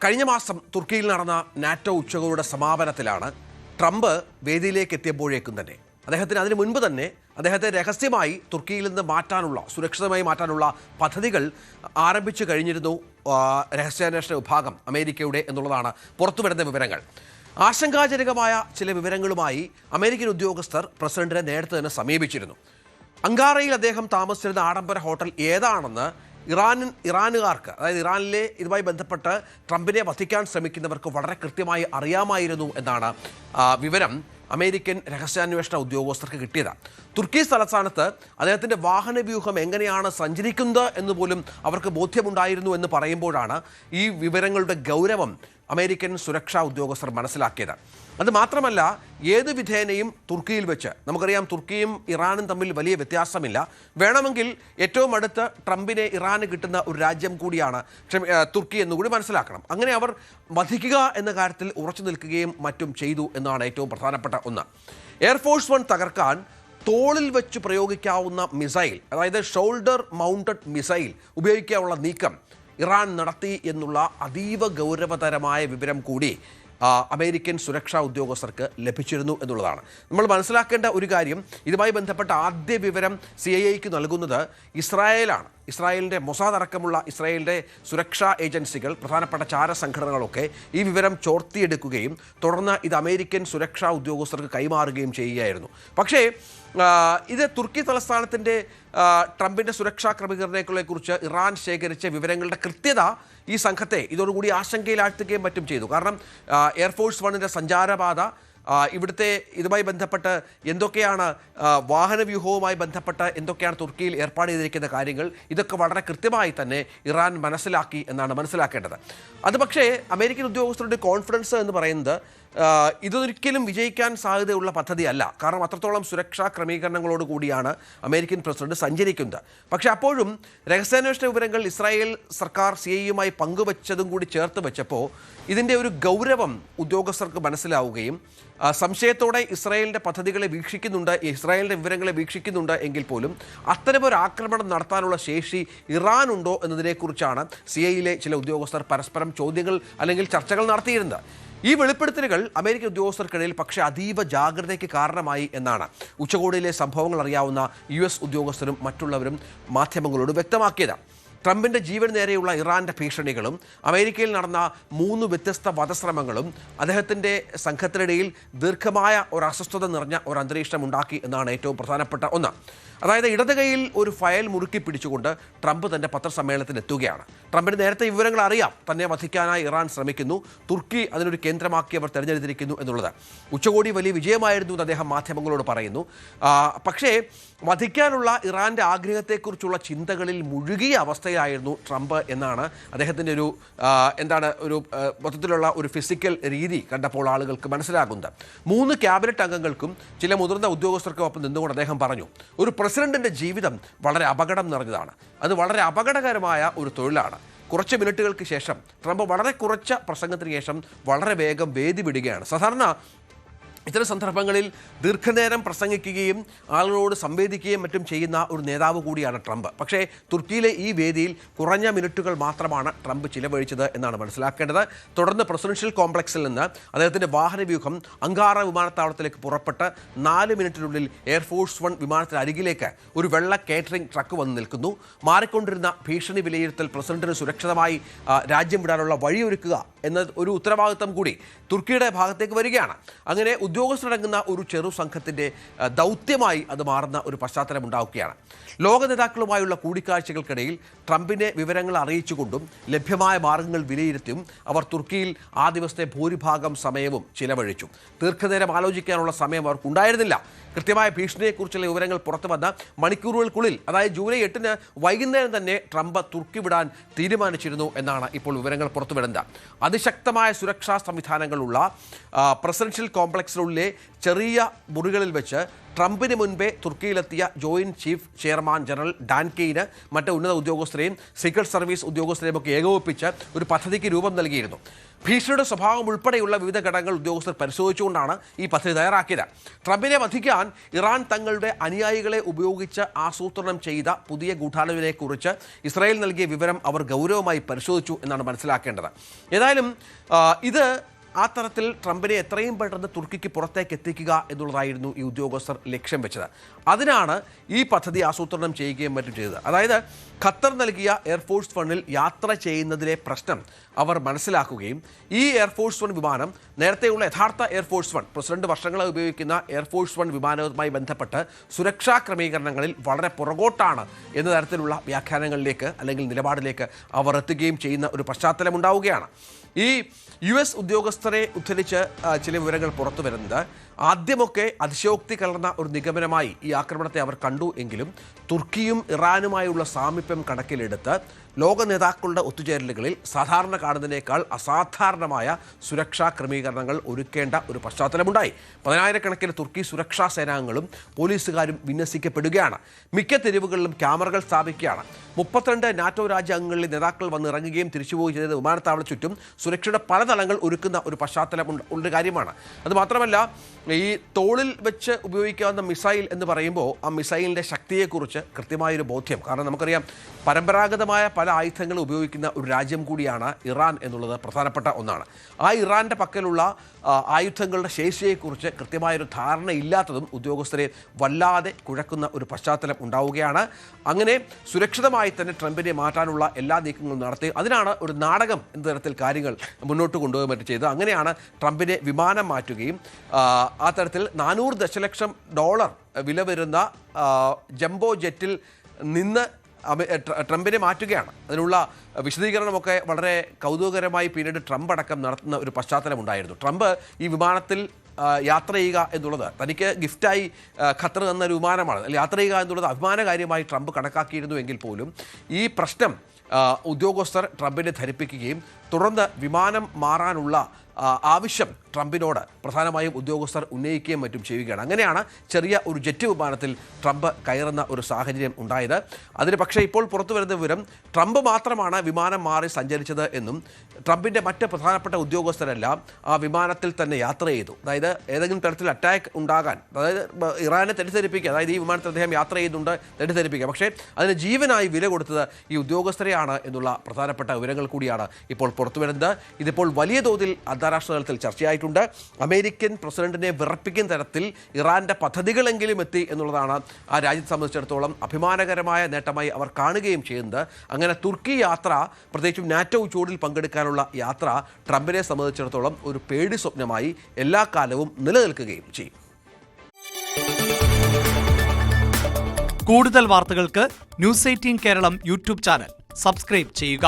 കഴിഞ്ഞ മാസം തുർക്കിയിൽ നടന്ന നാറ്റോ ഉച്ചകോടിയുടെ സമാപനത്തിലാണ് ട്രംപ് വേദിയിലേക്ക് എത്തിയപ്പോഴേക്കും തന്നെ അദ്ദേഹത്തിന് അതിനു മുൻപ് തന്നെ അദ്ദേഹത്തെ രഹസ്യമായി തുർക്കിയിൽ നിന്ന് മാറ്റാനുള്ള സുരക്ഷിതമായി മാറ്റാനുള്ള പദ്ധതികൾ ആരംഭിച്ചു കഴിഞ്ഞിരുന്നു രഹസ്യാന്വേഷണ വിഭാഗം അമേരിക്കയുടെ എന്നുള്ളതാണ് പുറത്തുവരുന്ന വിവരങ്ങൾ. ആശങ്കാജനകമായ ചില വിവരങ്ങളുമായി അമേരിക്കൻ ഉദ്യോഗസ്ഥർ പ്രസിഡന്റിനെ നേരത്തെ തന്നെ സമീപിച്ചിരുന്നു. അങ്കാറയിൽ അദ്ദേഹം താമസിച്ചിരുന്ന ആഡംബര ഹോട്ടൽ ഏതാണെന്ന് ഇറാനുകാർക്ക്, അതായത് ഇറാനിലെ ഇതുമായി ബന്ധപ്പെട്ട് ട്രംപിനെ വധിക്കാൻ ശ്രമിക്കുന്നവർക്ക് വളരെ കൃത്യമായി അറിയാമായിരുന്നു എന്നാണ് വിവരം അമേരിക്കൻ രഹസ്യാന്വേഷണ ഉദ്യോഗസ്ഥർക്ക് കിട്ടിയത്. തുർക്കി തലസ്ഥാനത്ത് അദ്ദേഹത്തിൻ്റെ വാഹനവ്യൂഹം എങ്ങനെയാണ് സഞ്ചരിക്കുന്നത് എന്ന് പോലും അവർക്ക് ബോധ്യമുണ്ടായിരുന്നു എന്ന് പറയുമ്പോഴാണ് ഈ വിവരങ്ങളുടെ ഗൗരവം അമേരിക്കൻ സുരക്ഷാ ഉദ്യോഗസ്ഥർ മനസ്സിലാക്കിയത്. അത് മാത്രമല്ല, ഏത് വിധേനയും തുർക്കിയിൽ വെച്ച്, നമുക്കറിയാം തുർക്കിയും ഇറാനും തമ്മിൽ വലിയ വ്യത്യാസമില്ല, വേണമെങ്കിൽ ഏറ്റവും അടുത്ത് ട്രംപിനെ ഇറാന് കിട്ടുന്ന ഒരു രാജ്യം കൂടിയാണ് തുർക്കി എന്നുകൂടി മനസ്സിലാക്കണം. അങ്ങനെ അവർ വധിക്കുക എന്ന കാര്യത്തിൽ ഉറച്ചു നിൽക്കുകയും മറ്റും ചെയ്തു എന്നാണ് ഏറ്റവും പ്രധാനപ്പെട്ട ഒന്ന്. എയർഫോഴ്സ് 1 തകർക്കാൻ തോളിൽ വെച്ച് പ്രയോഗിക്കാവുന്ന മിസൈൽ, അതായത് ഷോൾഡർ മൗണ്ടഡ് മിസൈൽ ഉപയോഗിക്കാനുള്ള നീക്കം ഇറാൻ നടത്തി എന്നുള്ള അതീവ ഗൗരവതരമായ വിവരം കൂടി അമേരിക്കൻ സുരക്ഷാ ഉദ്യോഗസ്ഥർക്ക് ലഭിച്ചിരുന്നു എന്നുള്ളതാണ്. നമ്മൾ മനസ്സിലാക്കേണ്ട ഒരു കാര്യം, ഇതുമായി ബന്ധപ്പെട്ട ആദ്യ വിവരം CIA നൽകുന്നത് ഇസ്രായേലാണ്. ഇസ്രായേലിൻ്റെ മൊസാദ് അടക്കമുള്ള ഇസ്രായേലിൻ്റെ സുരക്ഷാ ഏജൻസികൾ, പ്രധാനപ്പെട്ട ചാരസംഘടനകളൊക്കെ ഈ വിവരം ചോർത്തിയെടുക്കുകയും തുടർന്ന് ഇത് അമേരിക്കൻ സുരക്ഷാ ഉദ്യോഗസ്ഥർക്ക് കൈമാറുകയും ചെയ്യുകയായിരുന്നു. പക്ഷേ ഇത് തുർക്കി തലസ്ഥാനത്തിൻ്റെ ട്രംപിൻ്റെ സുരക്ഷാ ക്രമീകരണങ്ങളെക്കുറിച്ച് ഇറാൻ ശേഖരിച്ച വിവരങ്ങളുടെ കൃത്യത ഈ സംഘത്തെ ഇതോടുകൂടി ആശങ്കയിലാഴ്ത്തുകയും മറ്റും ചെയ്തു. കാരണം എയർഫോഴ്സ് 1 സഞ്ചാരപാത, ഇവിടുത്തെ ഇതുമായി ബന്ധപ്പെട്ട് എന്തൊക്കെയാണ് വാഹനവ്യൂഹവുമായി ബന്ധപ്പെട്ട് എന്തൊക്കെയാണ് തുർക്കിയിൽ ഏർപ്പാട് ചെയ്തിരിക്കുന്ന കാര്യങ്ങൾ, ഇതൊക്കെ വളരെ കൃത്യമായി തന്നെ ഇറാൻ മനസ്സിലാക്കി എന്നാണ് മനസ്സിലാക്കേണ്ടത്. അത് പക്ഷേ അമേരിക്കൻ ഉദ്യോഗസ്ഥരുടെ കോൺഫിഡൻസ് എന്ന് പറയുന്നത് ഇതൊരിക്കലും വിജയിക്കാൻ സാധ്യതയുള്ള പദ്ധതിയല്ല. കാരണം അത്രത്തോളം സുരക്ഷാ ക്രമീകരണങ്ങളോട് കൂടിയാണ് അമേരിക്കൻ പ്രസിഡന്റ് സഞ്ചരിക്കുന്നത്. പക്ഷേ അപ്പോഴും രഹസ്യാന്വേഷണ വിവരങ്ങൾ ഇസ്രായേൽ സർക്കാർ CIA പങ്കുവച്ചതും കൂടി ചേർത്ത് വെച്ചപ്പോൾ ഇതിൻ്റെ ഒരു ഗൗരവം ഉദ്യോഗസ്ഥർക്ക് മനസ്സിലാവുകയും സംശയത്തോടെ ഇസ്രായേലിൻ്റെ പദ്ധതികളെ വീക്ഷിക്കുന്നുണ്ട്, ഇസ്രായേലിൻ്റെ വിവരങ്ങളെ വീക്ഷിക്കുന്നുണ്ട് എങ്കിൽ പോലും അത്തരമൊരു ആക്രമണം നടത്താനുള്ള ശേഷി ഇറാനുണ്ടോ എന്നതിനെക്കുറിച്ചാണ് CIA ചില ഉദ്യോഗസ്ഥർ പരസ്പരം ചോദ്യങ്ങൾ അല്ലെങ്കിൽ ചർച്ചകൾ നടത്തിയിരുന്നത്. ഈ വെളിപ്പെടുത്തലുകൾ അമേരിക്കൻ ഉദ്യോഗസ്ഥർക്കിടയിൽ പക്ഷേ അതീവ ജാഗ്രതയ്ക്ക് കാരണമായി എന്നാണ് ഉച്ചകോടിയിലെ സംഭവങ്ങൾ അറിയാവുന്ന US ഉദ്യോഗസ്ഥരും മറ്റുള്ളവരും മാധ്യമങ്ങളോട് വ്യക്തമാക്കിയത്. ട്രംപിൻ്റെ ജീവന് നേരെയുള്ള ഇറാൻ്റെ ഭീഷണികളും അമേരിക്കയിൽ നടന്ന 3 വ്യത്യസ്ത വധശ്രമങ്ങളും അദ്ദേഹത്തിൻ്റെ സംഘത്തിനിടയിൽ ദീർഘമായ ഒരു അസ്വസ്ഥത നിറഞ്ഞ ഒരു അന്തരീക്ഷം ഉണ്ടാക്കി എന്നാണ് ഏറ്റവും പ്രധാനപ്പെട്ട ഒന്ന്. അതായത് ഇടത് കൈയിൽ ഒരു ഫയൽ മുറുക്കി പിടിച്ചുകൊണ്ട് ട്രംപ് തൻ്റെ പത്രസമ്മേളനത്തിന് എത്തുകയാണ്. ട്രംപിന് നേരത്തെ വിവരങ്ങൾ അറിയാം, തന്നെ വധിക്കാനായി ഇറാൻ ശ്രമിക്കുന്നു, തുർക്കി അതിനൊരു കേന്ദ്രമാക്കി അവർ തിരഞ്ഞെടുത്തിരിക്കുന്നു എന്നുള്ളത്. ഉച്ചകോടി വലിയ വിജയമായിരുന്നു എന്ന് അദ്ദേഹം മാധ്യമങ്ങളോട് പറയുന്നു. പക്ഷേ വധിക്കാനുള്ള ഇറാൻ്റെ ആഗ്രഹത്തെക്കുറിച്ചുള്ള ചിന്തകളിൽ മുഴുകിയ അവസ്ഥയിലായിരുന്നു ട്രംപ് എന്നാണ് അദ്ദേഹത്തിൻ്റെ ഒരു മൊത്തത്തിലുള്ള ഒരു ഫിസിക്കൽ രീതി കണ്ടപ്പോൾ ആളുകൾക്ക് മനസ്സിലാകുന്നത്. 3 ക്യാബിനറ്റ് അംഗങ്ങൾക്കും ചില മുതിർന്ന ഉദ്യോഗസ്ഥർക്കും ഒപ്പം നിന്നുകൊണ്ട് അദ്ദേഹം പറഞ്ഞു, ഒരു പ്രസിഡന്റിൻ്റെ ജീവിതം വളരെ അപകടം നിറഞ്ഞതാണ്, അത് വളരെ അപകടകരമായ ഒരു തൊഴിലാണ്. കുറച്ച് മിനിറ്റുകൾക്ക് ശേഷം ട്രംപ് വളരെ കുറച്ച പ്രസംഗത്തിന് ശേഷം വളരെ വേഗം വേദി വിടുകയാണ്. സാധാരണ ഇത്തരം സന്ദർഭങ്ങളിൽ ദീർഘനേരം പ്രസംഗിക്കുകയും ആളുകളോട് സംവേദിക്കുകയും മറ്റും ചെയ്യുന്ന ഒരു നേതാവ് കൂടിയാണ് ട്രംപ്. പക്ഷേ തുർക്കിയിലെ ഈ വേദിയിൽ കുറഞ്ഞ മിനിറ്റുകൾ മാത്രമാണ് ട്രംപ് ചിലവഴിച്ചത് എന്നാണ് മനസ്സിലാക്കേണ്ടത്. തുടർന്ന് പ്രസിഡൻഷ്യൽ കോംപ്ലക്സിൽ നിന്ന് അദ്ദേഹത്തിൻ്റെ വാഹനവ്യൂഹം അങ്കാറ വിമാനത്താവളത്തിലേക്ക് പുറപ്പെട്ട് 4 മിനിറ്റിനുള്ളിൽ എയർഫോഴ്സ് 1 വിമാനത്തിനരികിലേക്ക് ഒരു വെള്ള കേറ്ററിംഗ് ട്രക്ക് വന്ന് നിൽക്കുന്നു. മാറിക്കൊണ്ടിരുന്ന ഭീഷണി വിലയിരുത്തൽ പ്രസിഡന്റിന് സുരക്ഷിതമായി രാജ്യം വിടാനുള്ള വഴിയൊരുക്കുക എന്ന ഒരു ഉത്തരവാദിത്തം കൂടി തുർക്കിയുടെ ഭാഗത്തേക്ക് വരികയാണ്. അങ്ങനെ ഉദ്യോഗസ്ഥരടങ്ങുന്ന ഒരു ചെറു സംഘത്തിൻ്റെ ദൗത്യമായി അത് മാറുന്ന ഒരു പശ്ചാത്തലം ഉണ്ടാവുകയാണ്. ലോക നേതാക്കളുമായുള്ള കൂടിക്കാഴ്ചകൾക്കിടയിൽ ട്രംപിനെ വിവരങ്ങൾ അറിയിച്ചുകൊണ്ടും ലഭ്യമായ മാർഗങ്ങൾ വിലയിരുത്തിയും അവർ തുർക്കിയിൽ ആ ദിവസത്തെ ഭൂരിഭാഗം സമയവും ചിലവഴിച്ചു. ദീർഘനേരം ആലോചിക്കാനുള്ള സമയം അവർക്കുണ്ടായിരുന്നില്ല. കൃത്യമായ ഭീഷണിയെക്കുറിച്ചുള്ള വിവരങ്ങൾ പുറത്തു വന്ന മണിക്കൂറുകൾക്കുള്ളിൽ, അതായത് ജൂലൈ 8 വൈകുന്നേരം തന്നെ ട്രംപ് തുർക്കി വിടാൻ തീരുമാനിച്ചിരുന്നു എന്നാണ് ഇപ്പോൾ വിവരങ്ങൾ പുറത്തുവിടുന്നത്. അതിശക്തമായ സുരക്ഷാ സംവിധാനങ്ങളുള്ള പ്രസിഡൻഷ്യൽ കോംപ്ലക്സിനുള്ളിലെ ചെറിയ മുറികളിൽ വെച്ച് ട്രംപിന് മുൻപേ തുർക്കിയിലെത്തിയ joint chief chairman general Dan കെയ്ന് മറ്റ് ഉന്നത ഉദ്യോഗസ്ഥരെയും സീക്രട്ട് സർവീസ് ഉദ്യോഗസ്ഥരെയും ഒക്കെ ഏകോപിപ്പിച്ച് ഒരു പദ്ധതിക്ക് രൂപം നൽകിയിരുന്നു. ഭീഷണിയുടെ സ്വഭാവം ഉൾപ്പെടെയുള്ള വിവിധ ഘടകങ്ങൾ ഉദ്യോഗസ്ഥർ പരിശോധിച്ചുകൊണ്ടാണ് ഈ പദ്ധതി തയ്യാറാക്കിയത്. ട്രംപിനെ വധിക്കാൻ ഇറാൻ തങ്ങളുടെ അനുയായികളെ ഉപയോഗിച്ച് ആസൂത്രണം ചെയ്ത പുതിയ ഗൂഢാലോചനയെക്കുറിച്ച് ഇസ്രായേൽ നൽകിയ വിവരം അവർ ഗൗരവമായി പരിശോധിച്ചു എന്നാണ് മനസ്സിലാക്കേണ്ടത്. ഏതായാലും ഇത് ആ തരത്തിൽ ട്രംപിനെ എത്രയും പെട്ടെന്ന് തുർക്കിക്ക് പുറത്തേക്ക് എത്തിക്കുക എന്നുള്ളതായിരുന്നു ഈ ഉദ്യോഗസ്ഥർ ലക്ഷ്യം വെച്ചത്. അതിനാണ് ഈ പദ്ധതി ആസൂത്രണം ചെയ്യുകയും മറ്റും ചെയ്തത്. അതായത് ഖത്തർ നൽകിയ എയർഫോഴ്സ് ഫണ്ടിൽ യാത്ര ചെയ്യുന്നതിലെ പ്രശ്നം അവർ മനസ്സിലാക്കുകയും ഈ എയർഫോഴ്സ് വൺ വിമാനം നേരത്തെയുള്ള യഥാർത്ഥ എയർഫോഴ്സ് വൺ പ്രസിഡന്റ് വർഷങ്ങളായി ഉപയോഗിക്കുന്ന എയർഫോഴ്സ് വൺ വിമാനവുമായി ബന്ധപ്പെട്ട് സുരക്ഷാ ക്രമീകരണങ്ങളിൽ വളരെ പുറകോട്ടാണ് എന്ന തരത്തിലുള്ള വ്യാഖ്യാനങ്ങളിലേക്ക് അല്ലെങ്കിൽ നിലപാടിലേക്ക് അവർ എത്തുകയും ചെയ്യുന്ന ഒരു പശ്ചാത്തലം ഉണ്ടാവുകയാണ്. ഈ US ഉദ്യോഗസ്ഥരെ ഉദ്ധരിച്ച് ചില വിവരങ്ങൾ പുറത്തു വരുന്നത് ആദ്യമൊക്കെ അതിശയോക്തി കലർന്ന ഒരു നിഗമനമായി ഈ ആക്രമണത്തെ അവർ കണ്ടു എങ്കിലും തുർക്കിയും ഇറാനുമായുള്ള സാമീപ്യം കണക്കിലെടുത്ത് ലോക നേതാക്കളുടെ ഒത്തുചേരലുകളിൽ സാധാരണ കാണുന്നതിനേക്കാൾ അസാധാരണമായ സുരക്ഷാ ക്രമീകരണങ്ങൾ ഒരുക്കേണ്ട ഒരു പശ്ചാത്തലമുണ്ടായി. 10,000-കണക്കിന് തുർക്കി സുരക്ഷാ സേനാംഗങ്ങളും പോലീസുകാരും വിന്യസിക്കപ്പെടുകയാണ്. മിക്ക തെരുവുകളിലും ക്യാമറകൾ സ്ഥാപിക്കുകയാണ്. 32 നാറ്റോ രാജ്യാംഗങ്ങളിലെ നേതാക്കൾ വന്നിറങ്ങുകയും തിരിച്ചുപോവുകയും ചെയ്തത് വിമാനത്താവള ചുറ്റും സുരക്ഷയുടെ പല തലങ്ങൾ ഒരുക്കുന്ന ഒരു പശ്ചാത്തലം ഉള്ള കാര്യമാണ്. അതുമാത്രമല്ല, ഈ തോളിൽ വെച്ച് ഉപയോഗിക്കാവുന്ന മിസൈൽ എന്ന് പറയുമ്പോൾ ആ മിസൈലിൻ്റെ ശക്തിയെക്കുറിച്ച് കൃത്യമായൊരു ബോധ്യം. കാരണം നമുക്കറിയാം, പരമ്പരാഗതമായ പല ആയുധങ്ങളും ഉപയോഗിക്കുന്ന ഒരു രാജ്യം കൂടിയാണ് ഇറാൻ എന്നുള്ളത് പ്രധാനപ്പെട്ട ഒന്നാണ്. ആ ഇറാൻ്റെ പക്കലുള്ള ആയുധങ്ങളുടെ ശേഷിയെക്കുറിച്ച് കൃത്യമായൊരു ധാരണ ഇല്ലാത്തതും ഉദ്യോഗസ്ഥരെ വല്ലാതെ കുഴക്കുന്ന ഒരു പശ്ചാത്തലം ഉണ്ടാവുകയാണ്. അങ്ങനെ സുരക്ഷിതമായി തന്നെ ട്രംപിനെ മാറ്റാനുള്ള എല്ലാ നീക്കങ്ങളും നടത്തി അതിനാണ് ഒരു നാടകം എന്ന തരത്തിൽ കാര്യങ്ങൾ മുന്നോട്ട് കൊണ്ടുപോകാൻ പറ്റി ചെയ്തത്. അങ്ങനെയാണ് ട്രംപിനെ വിമാനം മാറ്റുകയും ആ തരത്തിൽ $400 ദശലക്ഷം വില വരുന്ന ജംബോ ജെറ്റിൽ നിന്ന് ട്രംപിനെ മാറ്റുകയാണ്. അതിനുള്ള വിശദീകരണമൊക്കെ വളരെ കൗതുകകരമായി പിന്നീട് ട്രംപ് അടക്കം നടത്തുന്ന ഒരു പശ്ചാത്തലമുണ്ടായിരുന്നു. ട്രംപ് ഈ വിമാനത്തിൽ യാത്ര ചെയ്യുക എന്നുള്ളത് തനിക്ക് ഗിഫ്റ്റായി ഖത്തർ തന്ന ഒരു വിമാനമാണ്. യാത്ര ചെയ്യുക എന്നുള്ളത് അഭിമാനകാര്യമായി ട്രംപ് കണക്കാക്കിയിരുന്നു എങ്കിൽ പോലും ഈ പ്രശ്നം ഉദ്യോഗസ്ഥർ ട്രംപിനെ ധരിപ്പിക്കുകയും തുടർന്ന് വിമാനം മാറാനുള്ള ആവശ്യം ട്രംപിനോട് പ്രധാനമായും ഉദ്യോഗസ്ഥർ ഉന്നയിക്കുകയും മറ്റും ചെയ്യുകയാണ്. അങ്ങനെയാണ് ചെറിയ ഒരു ജെറ്റ് വിമാനത്തിൽ ട്രംപ് കയറുന്ന ഒരു സാഹചര്യം ഉണ്ടായത്. അതിന് പക്ഷേ ഇപ്പോൾ പുറത്തു വരുന്ന വിവരം ട്രംപ് മാത്രമാണ് വിമാനം മാറി സഞ്ചരിച്ചത് എന്നും ട്രംപിൻ്റെ മറ്റ് പ്രധാനപ്പെട്ട ഉദ്യോഗസ്ഥരെല്ലാം ആ വിമാനത്തിൽ തന്നെ യാത്ര ചെയ്തു. അതായത് ഏതെങ്കിലും തരത്തിൽ അറ്റാക്ക് ഉണ്ടാകാൻ, അതായത് ഇറാനെ തെറ്റിദ്ധരിപ്പിക്കുക, അതായത് ഈ വിമാനത്തിൽ അദ്ദേഹം യാത്ര ചെയ്യുന്നുണ്ട് തെറ്റിദ്ധരിപ്പിക്കുക, പക്ഷേ അതിന് ജീവനായി വില കൊടുത്തത് ഈ ഉദ്യോഗസ്ഥരെയാണ് എന്നുള്ള പ്രധാനപ്പെട്ട വിവരങ്ങൾ കൂടിയാണ് ഇപ്പോൾ പുറത്തു വരുന്നത്. ഇതിപ്പോൾ വലിയ തോതിൽ അന്താരാഷ്ട്ര തലത്തിൽ ചർച്ചയായിട്ടുണ്ട്. അമേരിക്കൻ പ്രസിഡന്റിനെ വിറപ്പിക്കുന്ന തരത്തിൽ ഇറാന്റെ പദ്ധതികളെങ്കിലും എത്തി എന്നുള്ളതാണ് ആ രാജ്യത്തെ സംബന്ധിച്ചിടത്തോളം അഭിമാനകരമായ നേട്ടമായി അവർ കാണുകയും ചെയ്യുന്നത്. അങ്ങനെ തുർക്കി യാത്ര, പ്രത്യേകിച്ചും നാറ്റോ ഉച്ചകോടിയിൽ പങ്കെടുക്കാനുള്ള യാത്ര ട്രംപിനെ സംബന്ധിച്ചിടത്തോളം ഒരു പേടി സ്വപ്നമായി എല്ലാ കാലവും നിലനിൽക്കുകയും ചെയ്യും. കൂടുതൽ വാർത്തകൾക്ക് News 18 Keralam YouTube channel subscribe ചെയ്യുക.